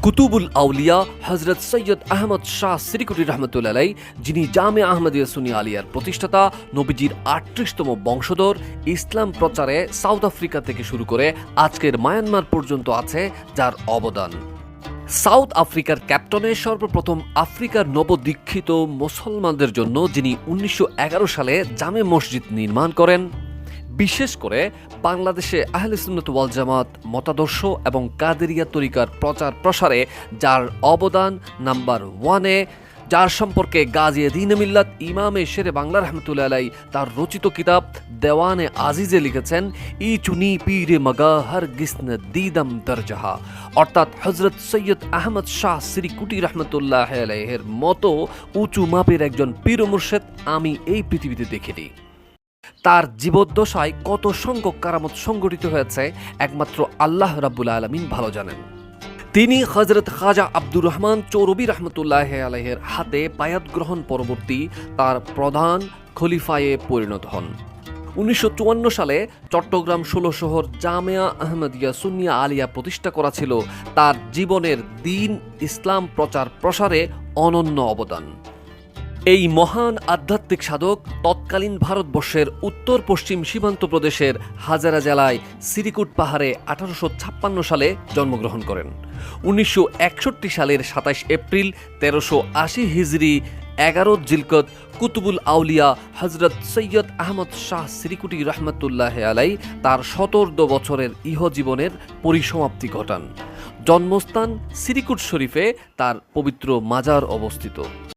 কুতুবুল আউলিয়া হযরত সৈয়দ আহমদ শাহ সিরিকুটি রহমতুল্লাহ আলাইহি, যিনি জামিয়া আহমদিয়া সুন্নিয়া আলিয়ার প্রতিষ্ঠাতা, নবীজির ৩৮তম বংশধর, ইসলাম প্রচারে সাউথ আফ্রিকা থেকে শুরু করে আজকের মায়ানমার পর্যন্ত আছে যার অবদান। সাউথ আফ্রিকার ক্যাপ্টনে সর্বপ্রথম আফ্রিকার নবদীক্ষিত মুসলমানদের জন্য যিনি ১৯১১ সালে জামে মসজিদ নির্মাণ করেন, বিশেষ করে বাংলাদেশে আহলে সুন্নাত ওয়াল জামাত মতাদর্শ এবং কাদেরিয়া তরিকার প্রচার প্রসারে যার অবদান নাম্বার ওয়ানে, যার সম্পর্কে গাজিয়ে দ্বীন মিল্লাত ইমামে শেরে বাংলা রহমতুল্লাহ আলাইহি তার রচিত কিতাব দেওয়ানে আজিজে লিখেছেন, ই চুনি পীরে মগা হর গিসন দিদম দরজাহা, অর্থাৎ হযরত সৈয়দ আহমদ শাহ সিরিকুটি রহমতুল্লাহ আলাইহির মতো উঁচু মাপের একজন পীর মুর্শেদ আমি এই পৃথিবীতে দেখিনি। তার জীবদ্দশায় কত সংখ্যক কারামত সংঘটিত হয়েছে একমাত্র আল্লাহ রাব্বুল আলামিন ভালো জানেন। তিনি হযরত খাজা আব্দুর রহমান চৌরবি রহমতুল্লাহ আলাইহির হাতে বায়াত গ্রহণ পরবর্তী তার প্রধান খলিফায়ে পরিণত হন। ১৯৫৪ সালে চট্টগ্রাম ১৬ শহর জামিয়া আহমদিয়া সুন্নিয়া আলিয়া প্রতিষ্ঠা করা ছিল তার জীবনের দ্বীন ইসলাম প্রচার প্রসারে অনন্য অবদান। এই মহান আধ্যাত্মিক সাধক তৎকালীন ভারতবর্ষের উত্তর পশ্চিম সীমান্ত প্রদেশের হাজারা জেলায় সিরিকুট পাহাড়ে ১৮৫৬ সালে জন্মগ্রহণ করেন। ১৯৬১ সালের ২৭ এপ্রিল ১৩৮০ হিজরি ১১ জিলকত কুতুবুল আউলিয়া হযরত সৈয়দ আহমদ শাহ সিরিকুটি রহমতুল্লাহ আলাইহি তার ১৭ বছরের ইহজীবনের পরিসমাপ্তি ঘটান। জন্মস্থান সিরিকুট শরীফে তার পবিত্র মাজার অবস্থিত।